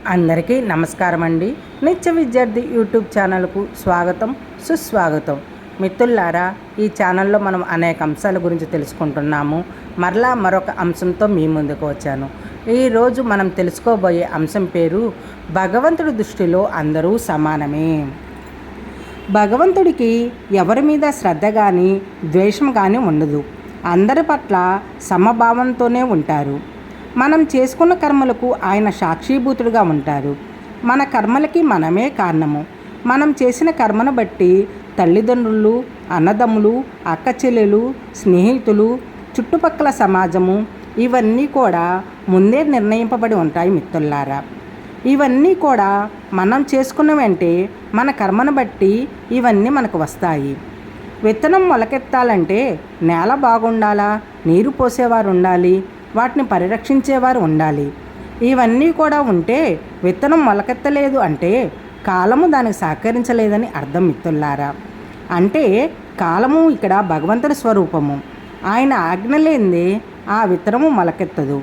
అందరికీ నమస్కారం అండి. నిత్య విద్యార్థి యూట్యూబ్ ఛానల్కు స్వాగతం, సుస్వాగతం. మిత్రులారా, ఈ ఛానల్లో మనం అనేక అంశాల గురించి తెలుసుకుంటున్నాము. మరలా మరొక అంశంతో మీ ముందుకు వచ్చాను. ఈరోజు మనం తెలుసుకోబోయే అంశం పేరు భగవంతుడి దృష్టిలో అందరూ సమానమే. భగవంతుడికి ఎవరి మీద శ్రద్ధ కానీ ద్వేషం కానీ ఉండదు. అందరి పట్ల సమభావంతోనే ఉంటారు. మనం చేసుకున్న కర్మలకు ఆయన సాక్షిభూతుడుగా ఉంటారు. మన కర్మలకి మనమే కారణము. మనం చేసిన కర్మను బట్టి తల్లిదండ్రులు, అన్నదమ్ములు, అక్క చెల్లెలు, స్నేహితులు, చుట్టుపక్కల సమాజము ఇవన్నీ కూడా ముందే నిర్ణయింపబడి ఉంటాయి మిత్రులారా. ఇవన్నీ కూడా మనం చేసుకున్నవంటే మన కర్మను బట్టి ఇవన్నీ మనకు వస్తాయి. విత్తనం మొలకెత్తాలంటే నేల బాగుండాలా, నీరు పోసేవారు ఉండాలి, వాటిని పరిరక్షించేవారు ఉండాలి. ఇవన్నీ కూడా ఉంటే విత్తనం మొలకెత్తలేదు అంటే కాలము దానికి సహకరించలేదని అర్థం మిత్రులారా. అంటే కాలము ఇక్కడ భగవంతుడి స్వరూపము. ఆయన ఆజ్ఞ లేనిదే ఆ విత్తనము మొలకెత్తదు.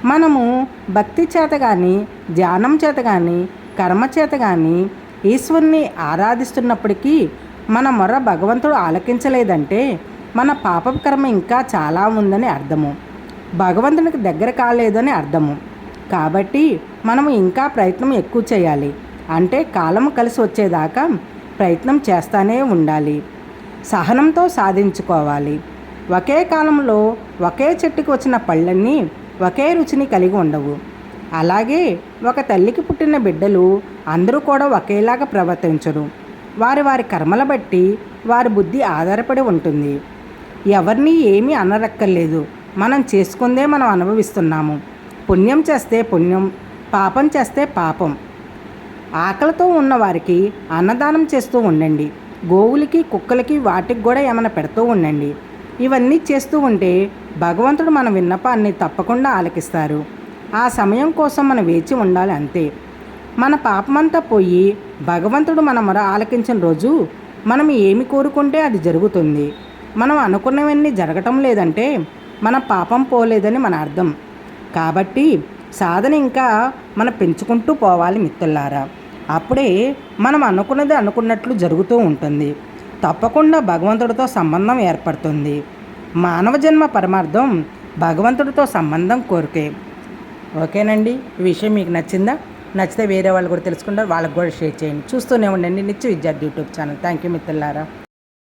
మనము భక్తి చేత కానీ, ధ్యానం చేత కానీ, కర్మ చేత కానీ ఈశ్వరుని ఆరాధిస్తున్నప్పటికీ మన మొర భగవంతుడు ఆలకించలేదంటే మన పాప కర్మ ఇంకా చాలా ఉందని అర్థము. భగవంతునికి దగ్గర కాలేదని అర్థము. కాబట్టి మనము ఇంకా ప్రయత్నం ఎక్కువ చేయాలి. అంటే కాలం కలిసి వచ్చేదాకా ప్రయత్నం చేస్తూనే ఉండాలి. సహనంతో సాధించుకోవాలి. ఒకే కాలంలో ఒకే చెట్టుకు వచ్చిన పళ్ళన్నీ ఒకే రుచిని కలిగి ఉండవు. అలాగే ఒక తల్లికి పుట్టిన బిడ్డలు అందరూ కూడా ఒకేలాగా ప్రవర్తించరు. వారి వారి కర్మల బట్టి వారి బుద్ధి ఆధారపడి ఉంటుంది. ఎవరిని ఏమీ అనరక్కర్లేదు. మనం చేసుకుందే మనం అనుభవిస్తున్నాము. పుణ్యం చేస్తే పుణ్యం, పాపం చేస్తే పాపం. ఆకలితో ఉన్నవారికి అన్నదానం చేస్తూ ఉండండి. గోవులకి, కుక్కలకి, వాటికి కూడా ఏమైనా పెడుతూ ఉండండి. ఇవన్నీ చేస్తూ ఉంటే భగవంతుడు మన విన్నపాన్ని తప్పకుండా ఆలకిస్తారు. ఆ సమయం కోసం మనం వేచి ఉండాలి అంతే. మన పాపమంతా పోయి భగవంతుడు మన మొర ఆలకించిన రోజు మనం ఏమి కోరుకుంటే అది జరుగుతుంది. మనం అనుకున్నవన్నీ జరగటం లేదంటే మన పాపం పోలేదని మన అర్థం. కాబట్టి సాధన ఇంకా మనం పెంచుకుంటూ పోవాలి మిత్రులారా. అప్పుడే మనం అనుకున్నది అనుకున్నట్లు జరుగుతూ ఉంటుంది. తప్పకుండా భగవంతుడితో సంబంధం ఏర్పడుతుంది. మానవ జన్మ పరమార్థం భగవంతుడితో సంబంధం కోరికే. ఓకేనండి, ఈ విషయం మీకు నచ్చిందా? నచ్చితే వేరే వాళ్ళు కూడా తెలుసుకుంటారు, వాళ్ళకి కూడా షేర్ చేయండి. చూస్తూనే ఉండండి నిత్య విద్యార్థి యూట్యూబ్ ఛానల్. థ్యాంక్ యూ మిత్రులారా.